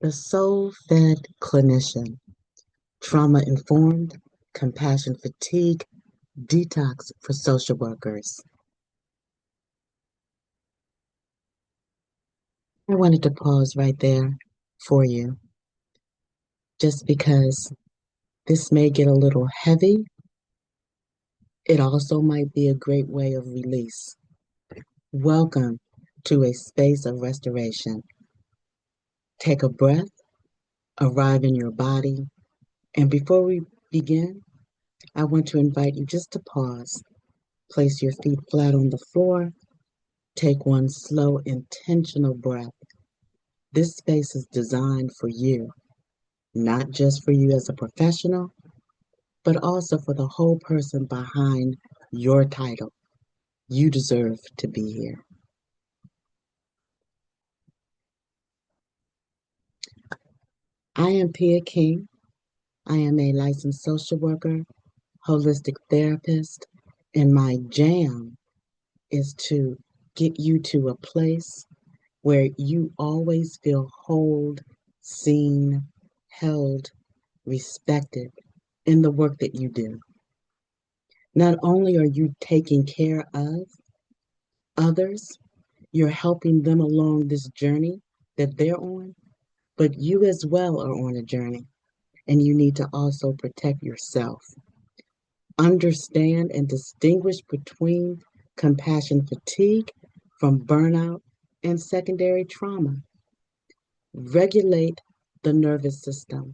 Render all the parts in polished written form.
The soul-fed clinician, trauma-informed, compassion fatigue, detox for social workers. I wanted to pause right there for you, just because this may get a little heavy. It also might be a great way of release. Welcome to a space of restoration. Take a breath, arrive in your body, and before we begin, I want to invite you just to pause. Place your feet flat on the floor. Take one slow, intentional breath. This space is designed for you, not just for you as a professional, but also for the whole person behind your title. You deserve to be here. I am Pia King. I am a licensed social worker, holistic therapist, and my jam is to get you to a place where you always feel whole, seen, held, respected in the work that you do. Not only are you taking care of others, you're helping them along this journey that they're on, but you as well are on a journey, and you need to also protect yourself. Understand and distinguish between compassion fatigue from burnout and secondary trauma. Regulate the nervous system.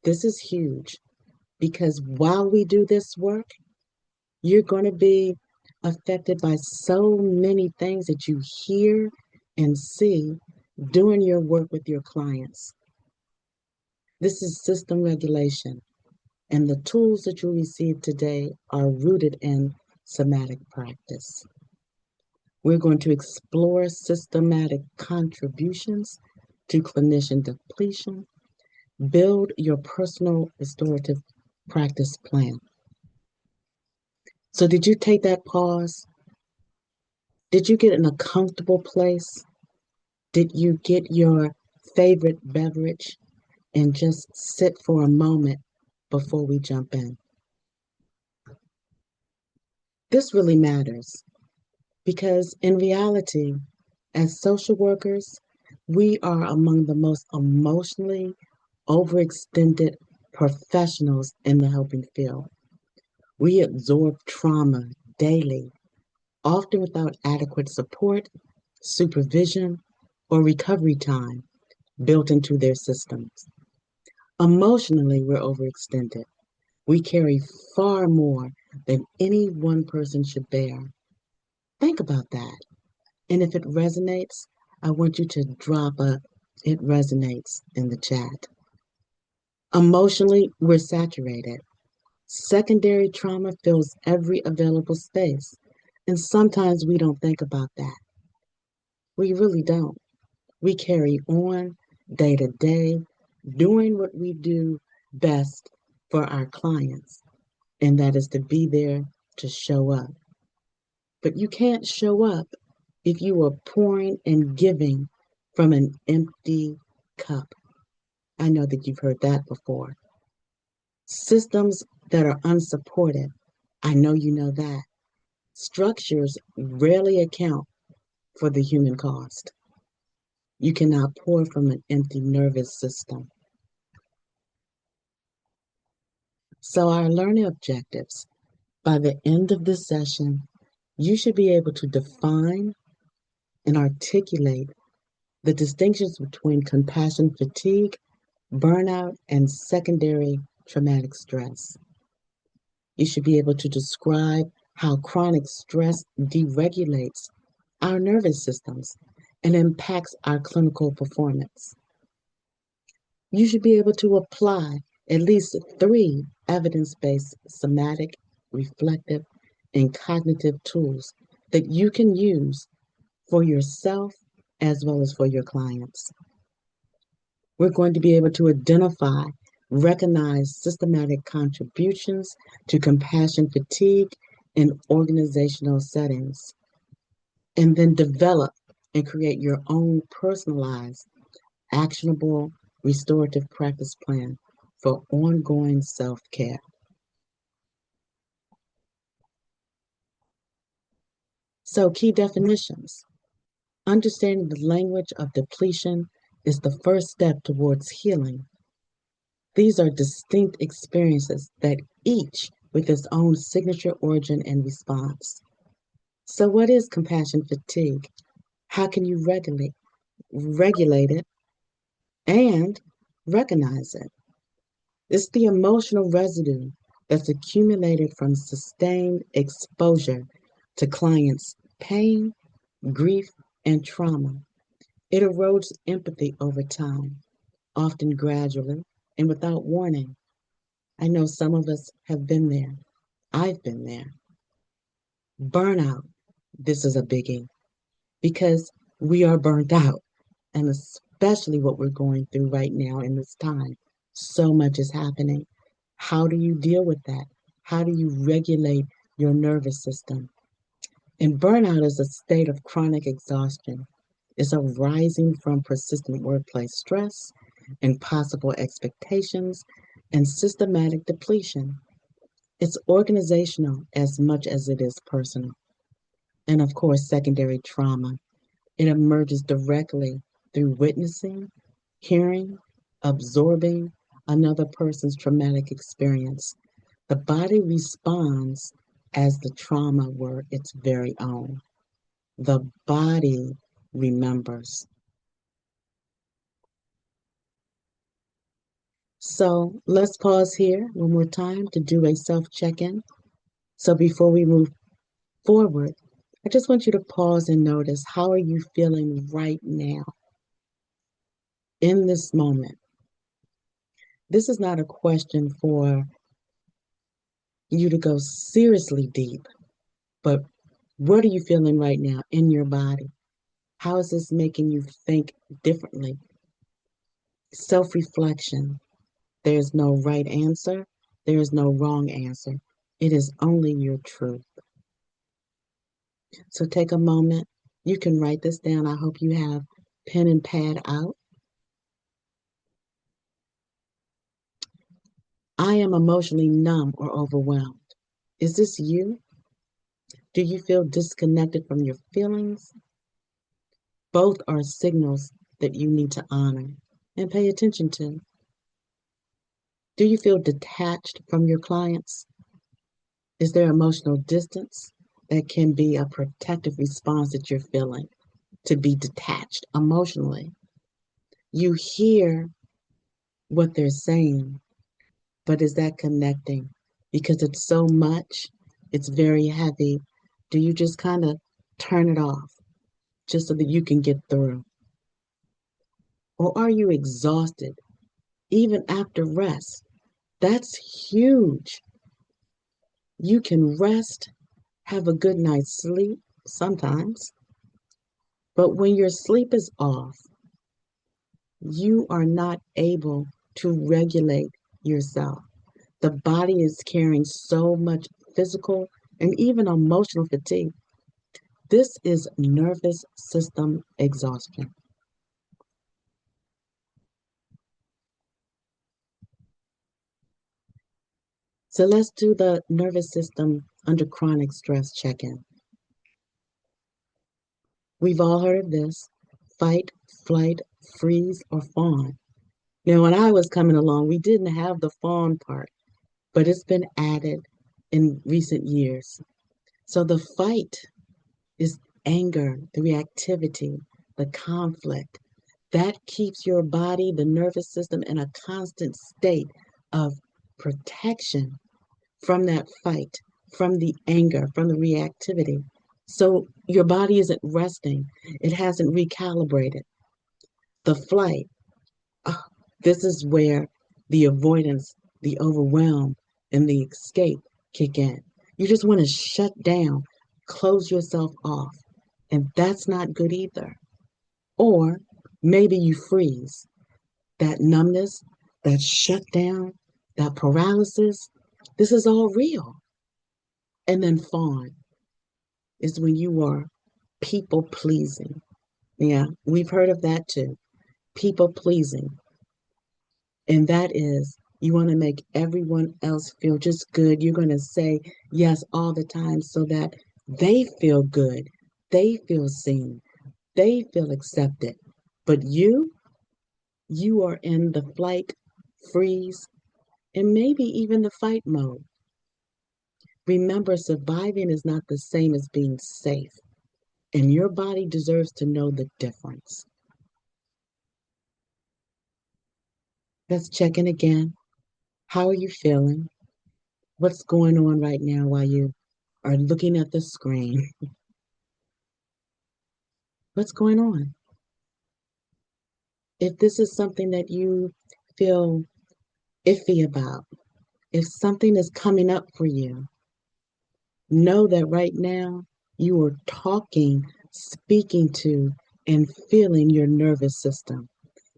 This is huge because while we do this work, you're going to be affected by so many things that you hear and see doing your work with your clients. This is system regulation, and the tools that you receive today are rooted in somatic practice. We're going to explore systematic contributions to clinician depletion, build your personal restorative practice plan. So, did you take that pause? Did you get in a comfortable place? Did you get your favorite beverage and just sit for a moment before we jump in? This really matters because in reality, as social workers, we are among the most emotionally overextended professionals in the helping field. We absorb trauma daily, often without adequate support, supervision, or recovery time built into their systems. Emotionally, we're overextended. We carry far more than any one person should bear. Think about that. And if it resonates, I want you to drop a "it resonates" in the chat. Emotionally, we're saturated. Secondary trauma fills every available space. And sometimes we don't think about that. We really don't. We carry on day to day, doing what we do best for our clients, and that is to be there to show up. But you can't show up if you are pouring and giving from an empty cup. I know that you've heard that before. Systems that are unsupported, I know you know that. Structures rarely account for the human cost. You cannot pour from an empty nervous system. So, our learning objectives: by the end of this session, you should be able to define and articulate the distinctions between compassion fatigue, burnout, and secondary traumatic stress. You should be able to describe how chronic stress deregulates our nervous systems and impacts our clinical performance. You should be able to apply at least 3 evidence-based somatic, reflective, and cognitive tools that you can use for yourself as well as for your clients. We're going to be able to identify, recognize systematic contributions to compassion fatigue in organizational settings, and then develop and create your own personalized, actionable restorative practice plan for ongoing self-care. So, key definitions. Understanding the language of depletion is the first step towards healing. These are distinct experiences that each with its own signature origin and response. So, what is compassion fatigue? How can you regulate it, and recognize it? It's the emotional residue that's accumulated from sustained exposure to clients' pain, grief, and trauma. It erodes empathy over time, often gradually and without warning. I know some of us have been there. I've been there. Burnout. This is a biggie because we are burnt out, and especially what we're going through right now in this time. So much is happening. How do you deal with that? How do you regulate your nervous system? And burnout is a state of chronic exhaustion. It's arising from persistent workplace stress, impossible expectations, and systematic depletion. It's organizational as much as it is personal. And of course, secondary trauma. It emerges directly through witnessing, hearing, absorbing another person's traumatic experience. The body responds as the trauma were its very own. The body remembers. So let's pause here one more time to do a self check in. So before we move forward, I just want you to pause and notice, how are you feeling right now in this moment? This is not a question for you to go seriously deep, but what are you feeling right now in your body? How is this making you think differently? Self reflection. There is no right answer, there is no wrong answer. It is only your truth. So take a moment. You can write this down. I hope you have pen and pad out. I am emotionally numb or overwhelmed. Is this you? Do you feel disconnected from your feelings? Both are signals that you need to honor and pay attention to. Do you feel detached from your clients? Is there emotional distance? That can be a protective response that you're feeling, to be detached emotionally. You hear what they're saying, but is that connecting? Because it's so much, it's very heavy. Do you just kind of turn it off just so that you can get through? Or are you exhausted even after rest? That's huge. You can rest, have a good night's sleep sometimes, but when your sleep is off, you are not able to regulate yourself. The body is carrying so much physical and even emotional fatigue. This is nervous system exhaustion. So let's do the nervous system under chronic stress check in. We've all heard of this: fight, flight, freeze, or fawn. Now, when I was coming along, we didn't have the fawn part, but it's been added in recent years. So the fight is anger, the reactivity, the conflict. That keeps your body, the nervous system, in a constant state of protection from that fight, from the anger, from the reactivity. So your body isn't resting, it hasn't recalibrated. The flight, ah, this is where the avoidance, the overwhelm, and the escape kick in. You just want to shut down, close yourself off, and that's not good either. Or maybe you freeze. That numbness, that shutdown, that paralysis, this is all real. And then fawn is when you are people pleasing. Yeah, we've heard of that too. People pleasing. And that is, you want to make everyone else feel just good. You're going to say yes all the time so that they feel good, they feel seen, they feel accepted. But you are in the flight, freeze, and maybe even the fight mode. Remember, surviving is not the same as being safe, and your body deserves to know the difference. Let's check in again. How are you feeling? What's going on right now while you are looking at the screen? What's going on? If this is something that you feel iffy about, if something is coming up for you, know that right now you are talking, speaking to, and feeling your nervous system.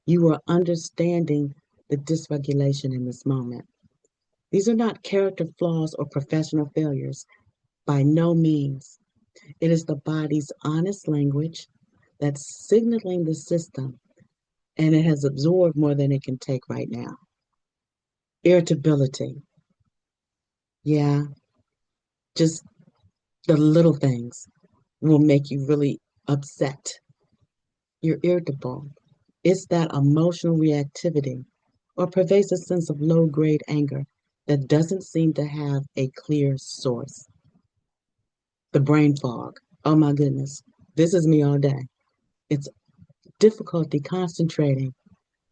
You are understanding the dysregulation in this moment. These are not character flaws or professional failures. By no means. It is the body's honest language that's signaling the system, and it has absorbed more than it can take right now. Irritability. Yeah, just the little things will make you really upset. You're irritable. It's that emotional reactivity or pervasive sense of low grade anger that doesn't seem to have a clear source. The brain fog. Oh my goodness. This is me all day. It's difficulty concentrating,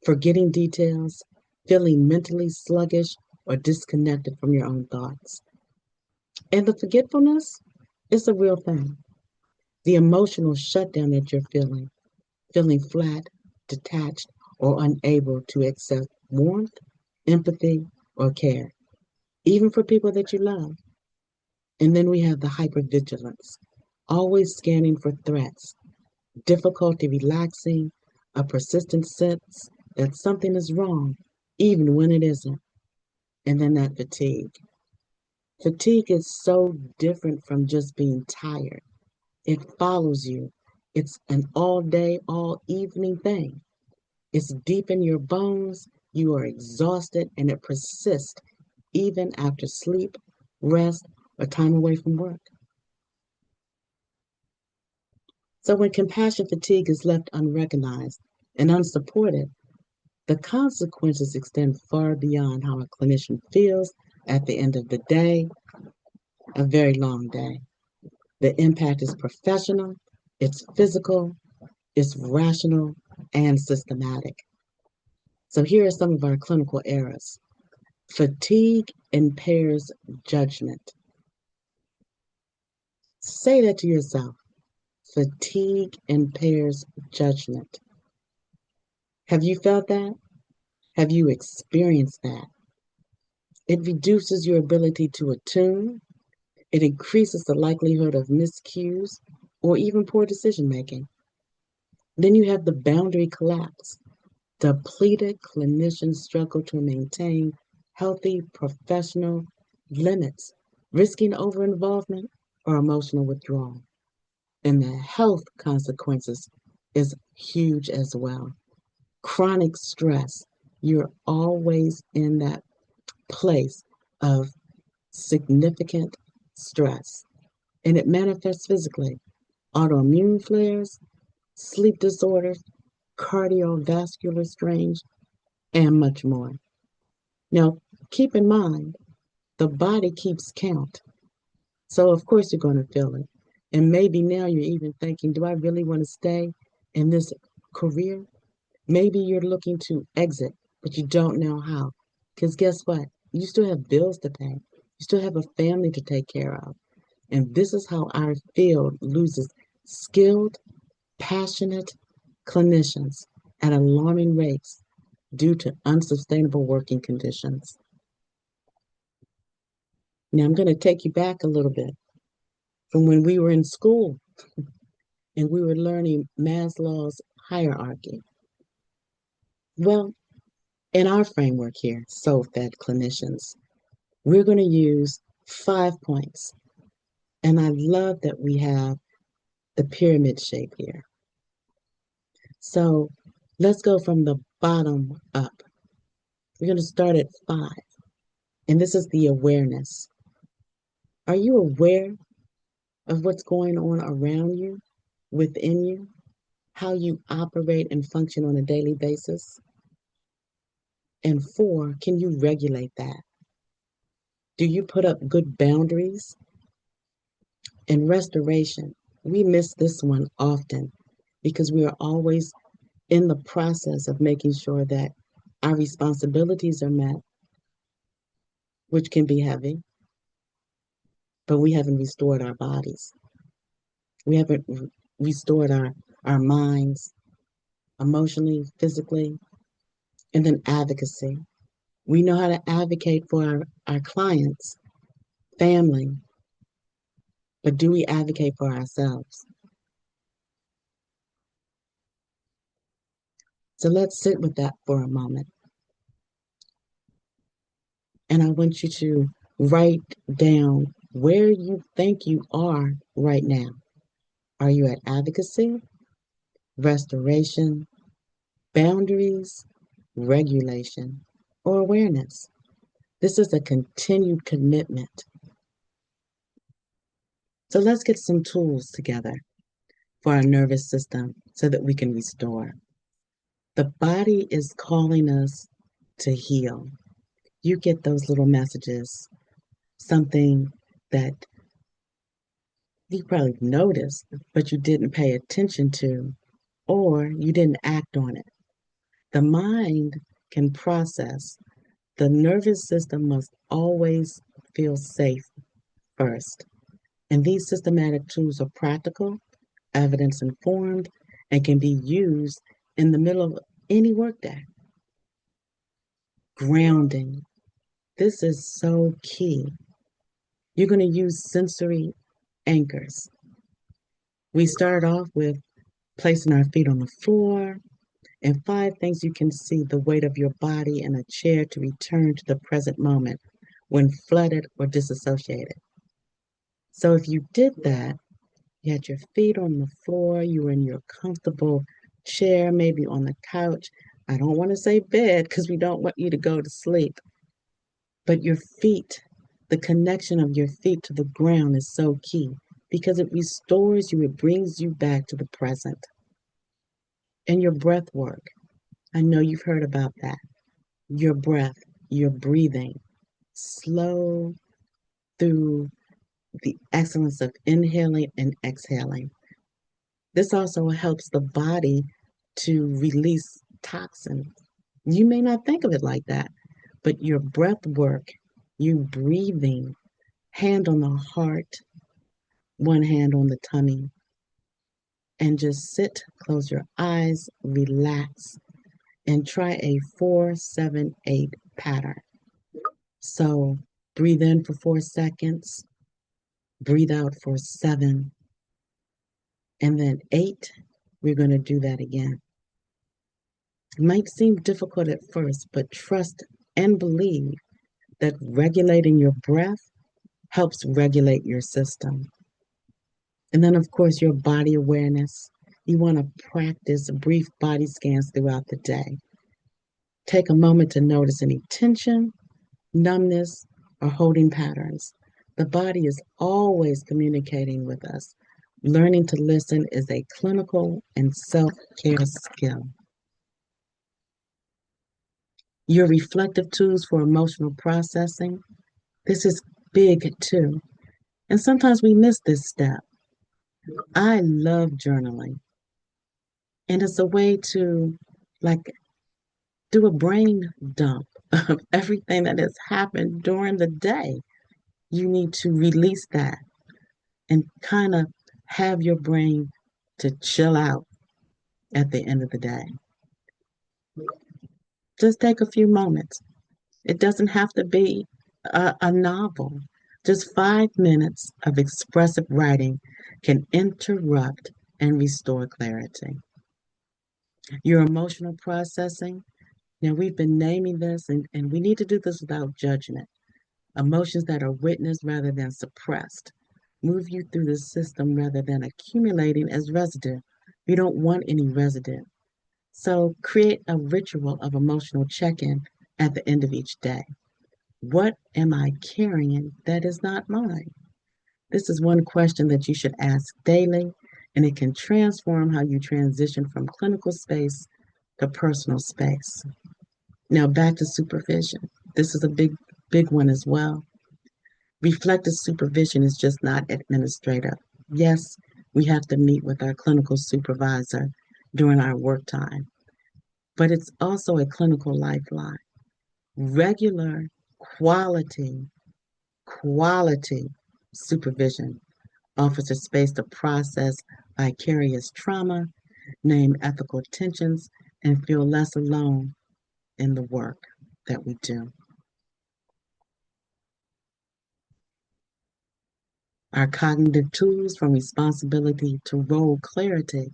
forgetting details, feeling mentally sluggish or disconnected from your own thoughts. And the forgetfulness is a real thing. The emotional shutdown that you're feeling flat, detached, or unable to accept warmth, empathy, or care, even for people that you love. And then we have the hypervigilance, always scanning for threats, difficulty relaxing, a persistent sense that something is wrong, even when it isn't. And then that fatigue. Fatigue is so different from just being tired. It follows you. It's an all day, all evening thing. It's deep in your bones. You are exhausted and it persists even after sleep, rest, or time away from work. So when compassion fatigue is left unrecognized and unsupported, the consequences extend far beyond how a clinician feels at the end of the day, a very long day. The impact is professional, it's physical, it's rational, and systematic. So here are some of our clinical errors. Fatigue impairs judgment. Say that to yourself. Fatigue impairs judgment. Have you felt that? Have you experienced that? It reduces your ability to attune. It increases the likelihood of miscues or even poor decision making. Then you have the boundary collapse. Depleted clinicians struggle to maintain healthy professional limits, risking over-involvement or emotional withdrawal. And the health consequences is huge as well. Chronic stress. You're always in that place of significant stress, and it manifests physically. Autoimmune flares, sleep disorders, cardiovascular strains, and much more. Now, keep in mind, the body keeps count. So, of course, you're going to feel it. And maybe now you're even thinking, do I really want to stay in this career? Maybe you're looking to exit, but you don't know how. Because guess what? You still have bills to pay, you still have a family to take care of. And this is how our field loses skilled, passionate clinicians at alarming rates due to unsustainable working conditions. Now, I'm going to take you back a little bit from when we were in school and we were learning Maslow's hierarchy. Well, in our framework here, soul fed clinicians, we're going to use 5 points. And I love that we have the pyramid shape here. So let's go from the bottom up. We're going to start at 5. And this is the awareness. Are you aware of what's going on around you, within you, how you operate and function on a daily basis? And 4, can you regulate that? Do you put up good boundaries? And restoration, we miss this one often because we are always in the process of making sure that our responsibilities are met, which can be heavy, but we haven't restored our bodies. We haven't restored our minds emotionally, physically, and then advocacy. We know how to advocate for our clients, family, but do we advocate for ourselves? So let's sit with that for a moment. And I want you to write down where you think you are right now. Are you at advocacy, restoration, boundaries, regulation, or awareness? This is a continued commitment. So let's get some tools together for our nervous system so that we can restore. The body is calling us to heal. You get those little messages, something that you probably noticed, but you didn't pay attention to, or you didn't act on it. The mind can process. The nervous system must always feel safe first. And these systematic tools are practical, evidence informed, and can be used in the middle of any workday. Grounding. This is so key. You're going to use sensory anchors. We start off with placing our feet on the floor, and 5 things you can see the weight of your body in a chair to return to the present moment when flooded or disassociated. So if you did that, you had your feet on the floor, you were in your comfortable chair, maybe on the couch. I don't want to say bed because we don't want you to go to sleep. But your feet, the connection of your feet to the ground is so key because it restores you, it brings you back to the present. And your breath work. I know you've heard about that. Your breath, your breathing, slow through the excellence of inhaling and exhaling. This also helps the body to release toxins. You may not think of it like that, but your breath work, you breathing, hand on the heart, one hand on the tummy, and just sit, close your eyes, relax, and try a 4-7-8 pattern. So breathe in for 4 seconds, breathe out for 7, and then 8. We're going to do that again. It might seem difficult at first, but trust and believe that regulating your breath helps regulate your system. And then, of course, your body awareness. You want to practice brief body scans throughout the day. Take a moment to notice any tension, numbness, or holding patterns. The body is always communicating with us. Learning to listen is a clinical and self-care skill. Your reflective tools for emotional processing. This is big too. And sometimes we miss this step. I love journaling. And it's a way to like do a brain dump of everything that has happened during the day. You need to release that and kind of have your brain to chill out at the end of the day. Just take a few moments. It doesn't have to be a novel. Just 5 minutes of expressive writing can interrupt and restore clarity. Your emotional processing. Now, we've been naming this, and we need to do this without judgment. Emotions that are witnessed rather than suppressed. Move you through the system rather than accumulating as residue. You don't want any residue. So create a ritual of emotional check-in at the end of each day. What am I carrying that is not mine? This is one question that you should ask daily, and it can transform how you transition from clinical space to personal space. Now, back to supervision. This is a big one as well. Reflective supervision is just not administrative. Yes, we have to meet with our clinical supervisor during our work time, but it's also a clinical lifeline. Regular quality, quality supervision offers a space to process vicarious trauma, name ethical tensions, and feel less alone in the work that we do. Our cognitive tools from responsibility to role clarity.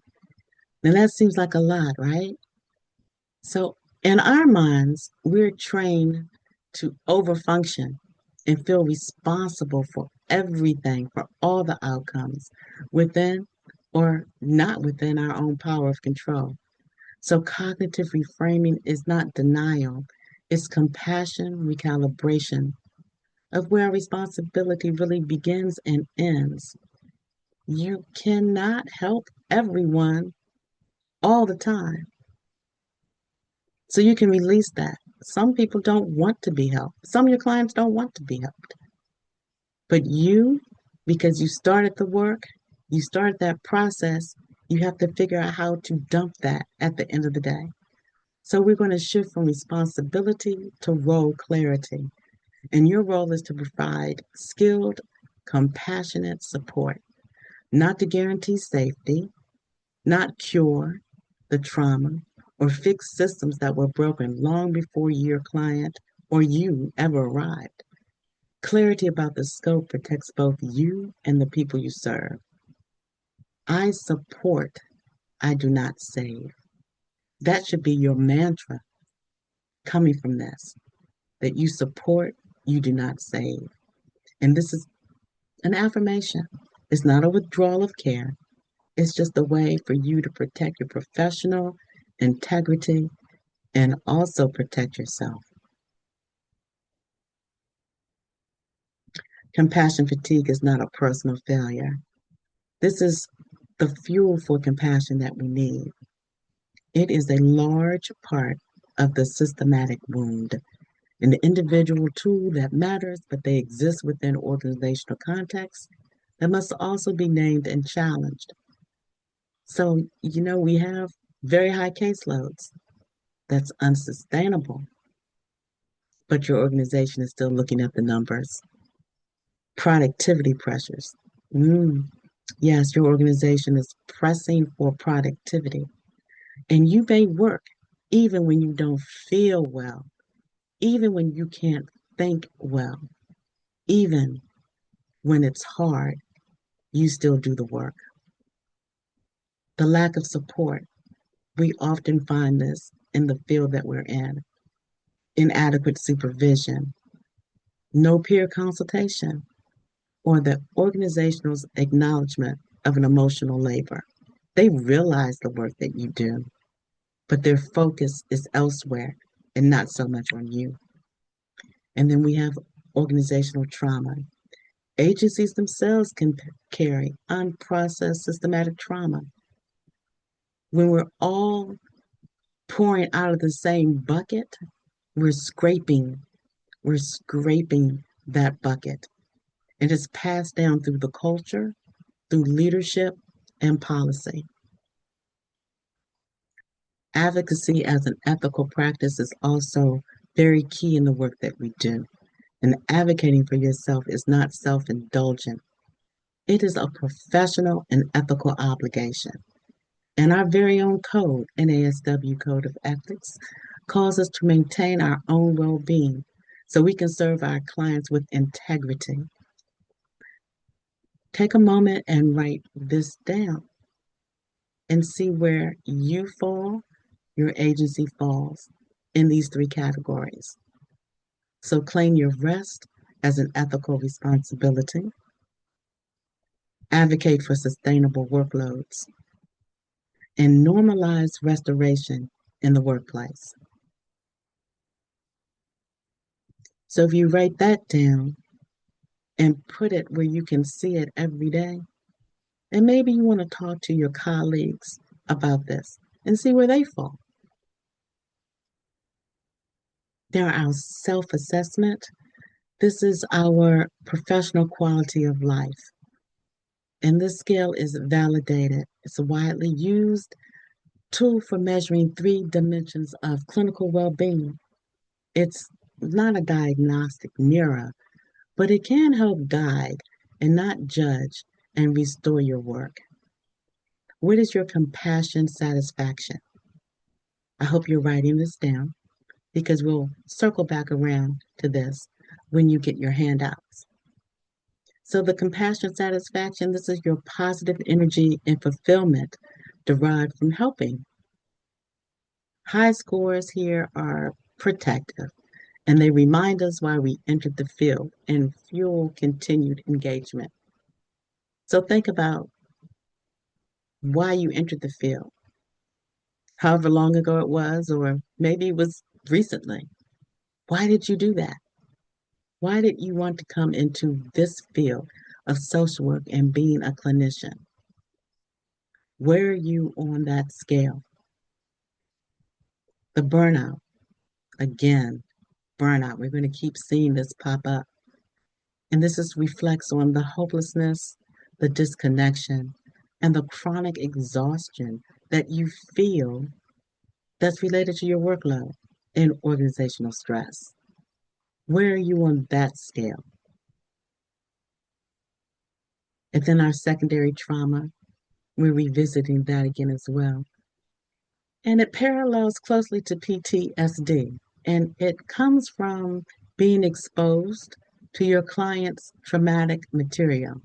Now that seems like a lot, right? So in our minds, we're trained to overfunction and feel responsible for everything, for all the outcomes within or not within our own power of control. So cognitive reframing is not denial, it's compassion, recalibration of where responsibility really begins and ends. You cannot help everyone all the time. So you can release that. Some people don't want to be helped. Some of your clients don't want to be helped. But you, because you started the work, you started that process, you have to figure out how to dump that at the end of the day. So we're going to shift from responsibility to role clarity. And your role is to provide skilled, compassionate support, not to guarantee safety, not cure the trauma, or fix systems that were broken long before your client or you ever arrived. Clarity about the scope protects both you and the people you serve. I support, I do not save. That should be your mantra coming from this, that you support, you do not save. And this is an affirmation. It's not a withdrawal of care. It's just a way for you to protect your professional integrity and also protect yourself. Compassion fatigue is not a personal failure. This is the fuel for compassion that we need. It is a large part of the systematic wound, an individual tool that matters, but they exist within organizational contexts that must also be named and challenged. So, we have very high caseloads. That's unsustainable, but your organization is still looking at the numbers. Productivity pressures. Yes, your organization is pressing for productivity. And you may work even when you don't feel well, even when you can't think well, even when it's hard, you still do the work. The lack of support, we often find this in the field that we're in. Inadequate supervision, no peer consultation, or the organizational's acknowledgement of an emotional labor. They realize the work that you do, but their focus is elsewhere and not so much on you. And then we have organizational trauma. Agencies themselves can carry unprocessed systematic trauma. When we're all pouring out of the same bucket, we're scraping, we're scraping that bucket. It is passed down through the culture, through leadership and policy. Advocacy as an ethical practice is also very key in the work that we do. And advocating for yourself is not self-indulgent. It is a professional and ethical obligation. And our very own code, NASW Code of Ethics, calls us to maintain our own well-being so we can serve our clients with integrity. Take a moment and write this down and see where you fall, your agency falls in these three categories. So claim your rest as an ethical responsibility. Advocate for sustainable workloads. And normalize restoration in the workplace. So if you write that down and put it where you can see it every day, and maybe you want to talk to your colleagues about this and see where they fall. There are our self assessment. This is our professional quality of life. And this scale is validated. It's a widely used tool for measuring three dimensions of clinical well being. It's not a diagnostic mirror, but it can help guide and not judge and restore your work. What is your compassion satisfaction? I hope you're writing this down because we'll circle back around to this when you get your handouts. So, the compassion satisfaction, this is your positive energy and fulfillment derived from helping. High scores here are protective and they remind us why we entered the field and fuel continued engagement. So, think about why you entered the field, however long ago it was, or maybe it was recently. Why did you do that? Why did you want to come into this field of social work and being a clinician? Where are you on that scale? The burnout, again, burnout. We're going to keep seeing this pop up. And this is reflects on the hopelessness, the disconnection, and the chronic exhaustion that you feel that's related to your workload and organizational stress. Where are you on that scale? And then our secondary trauma, we're revisiting that again as well. And it parallels closely to PTSD. And it comes from being exposed to your client's traumatic material.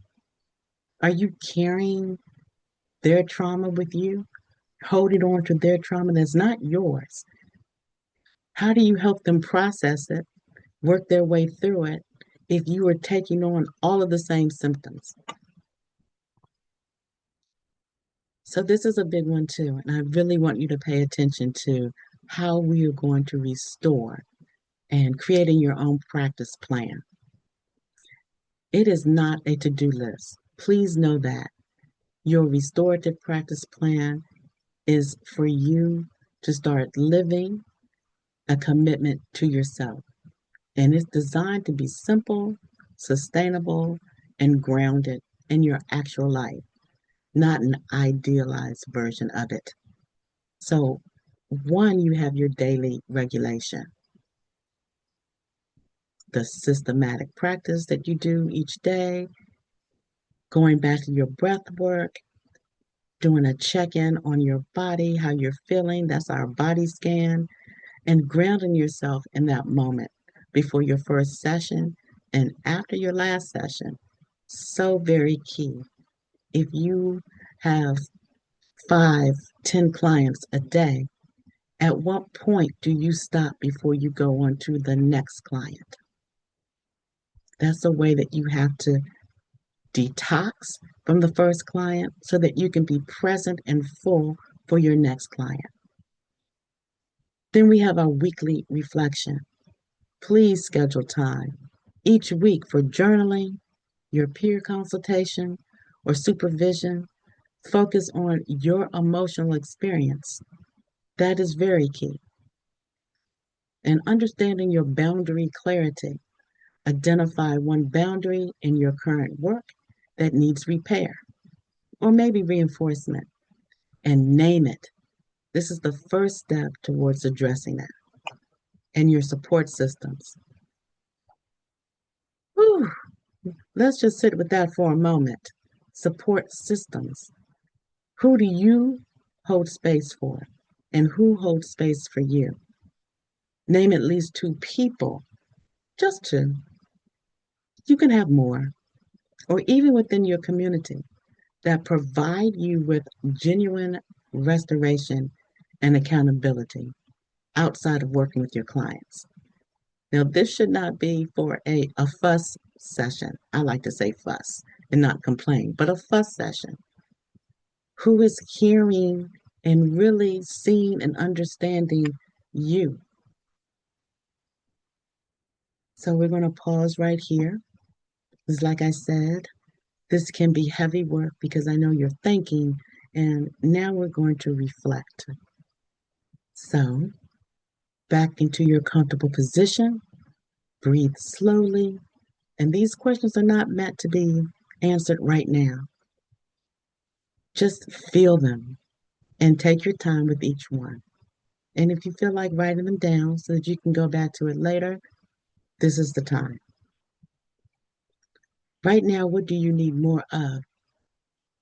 Are you carrying their trauma with you, holding on to their trauma that's not yours? How do you help them process it, work their way through it, if you are taking on all of the same symptoms? So, this is a big one too. And I really want you to pay attention to how we are going to restore and creating your own practice plan. It is not a to do list. Please know that. Your restorative practice plan is for you to start living a commitment to yourself. And it's designed to be simple, sustainable, and grounded in your actual life, not an idealized version of it. So, one, you have your daily regulation, the systematic practice that you do each day, going back to your breath work, doing a check in on your body, how you're feeling. That's our body scan, and grounding yourself in that moment before your first session and after your last session. So very key. If you have 5, 10 clients a day, at what point do you stop before you go on to the next client? That's a way that you have to detox from the first client so that you can be present and full for your next client. Then we have our weekly reflection. Please schedule time each week for journaling, your peer consultation, or supervision. Focus on your emotional experience. That is very key. And understanding your boundary clarity. Identify one boundary in your current work that needs repair or maybe reinforcement and name it. This is the first step towards addressing that. And your support systems. Whew, let's just sit with that for a moment. Support systems. Who do you hold space for? And who holds space for you? Name at least 2 people, just 2. You can have more, or even within your community, that provide you with genuine restoration and accountability outside of working with your clients. Now, this should not be for a fuss session. I like to say fuss and not complain, but a fuss session. Who is hearing and really seeing and understanding you? So we're going to pause right here. Because like I said, this can be heavy work because I know you're thinking, and now we're going to reflect. So back into your comfortable position, breathe slowly, and these questions are not meant to be answered right now. Just feel them and take your time with each one. And if you feel like writing them down so that you can go back to it later, this is the time. Right now, what do you need more of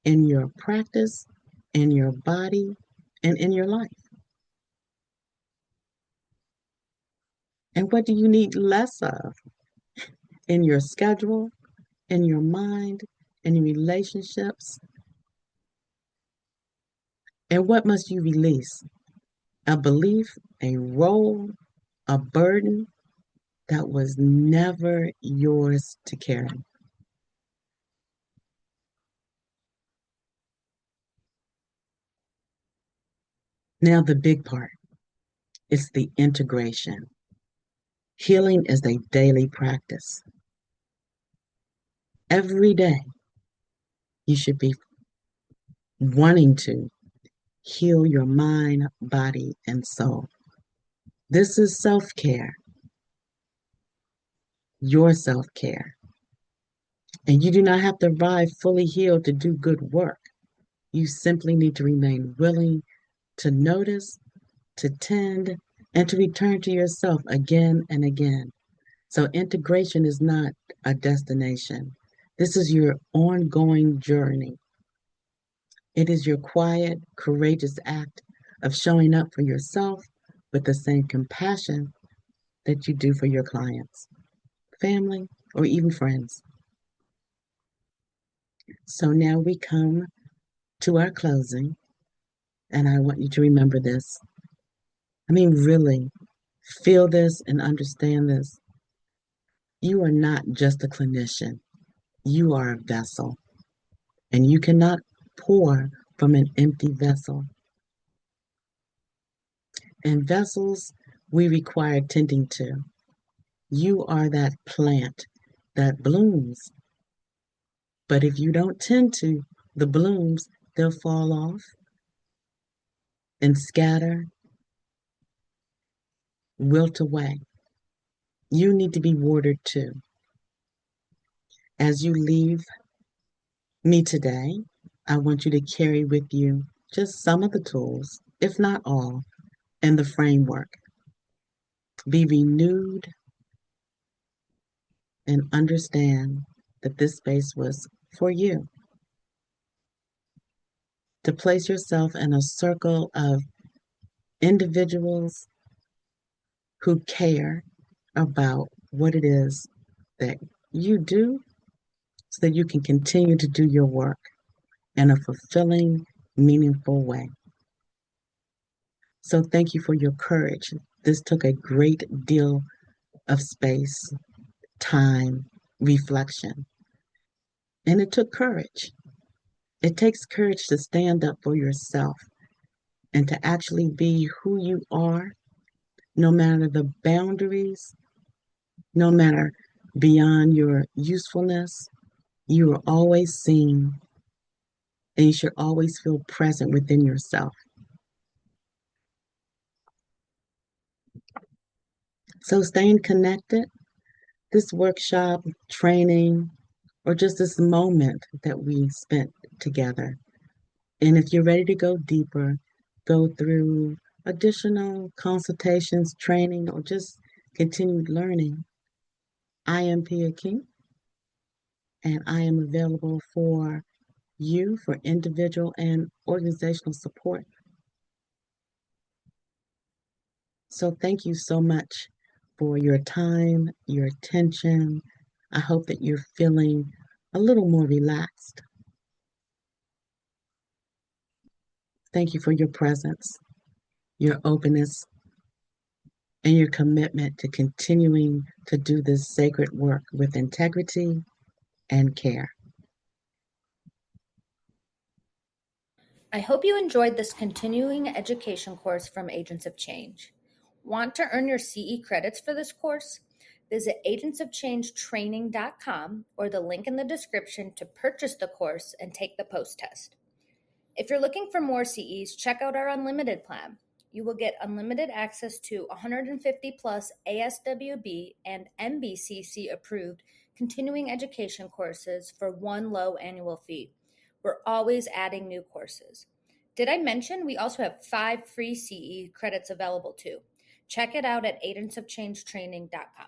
in your practice, in your body, and in your life? And what do you need less of in your schedule, in your mind, in your relationships? And what must you release? A belief, a role, a burden that was never yours to carry. Now, the big part is the integration. Healing is a daily practice. Every day, you should be wanting to heal your mind, body, and soul. This is self care, your self care. And you do not have to arrive fully healed to do good work. You simply need to remain willing to notice, to tend, and to return to yourself again and again. So, integration is not a destination, this is your ongoing journey. It is your quiet, courageous act of showing up for yourself with the same compassion that you do for your clients, family, or even friends. So now we come to our closing, and I want you to remember this. I mean, really, feel this and understand this. You are not just a clinician, you are a vessel, and you cannot pour from an empty vessel. And vessels we require tending to. You are that plant that blooms. But if you don't tend to the blooms, they'll fall off and scatter, wilt away. You need to be watered too. As you leave me today, I want you to carry with you just some of the tools, if not all, in the framework. Be renewed and understand that this space was for you. To place yourself in a circle of individuals who care about what it is that you do so that you can continue to do your work in a fulfilling, meaningful way. So thank you for your courage. This took a great deal of space, time, reflection, and it took courage. It takes courage to stand up for yourself and to actually be who you are, no matter the boundaries, no matter beyond your usefulness. You are always seen, and you should always feel present within yourself. So staying connected, this workshop, training, or just this moment that we spent together. And if you're ready to go deeper, go through additional consultations, training, or just continued learning, I am Pia King, and I am available for you for individual and organizational support. So thank you so much for your time, your attention. I hope that you're feeling a little more relaxed. Thank you for your presence, your openness, and your commitment to continuing to do this sacred work with integrity and care. I hope you enjoyed this continuing education course from Agents of Change. Want to earn your CE credits for this course? Visit agentsofchangetraining.com or the link in the description to purchase the course and take the post test. If you're looking for more CEs, check out our unlimited plan. You will get unlimited access to 150 plus ASWB and NBCC approved continuing education courses for one low annual fee. We're always adding new courses. Did I mention we also have 5 free CE credits available too? Check it out at agentsofchangetraining.com.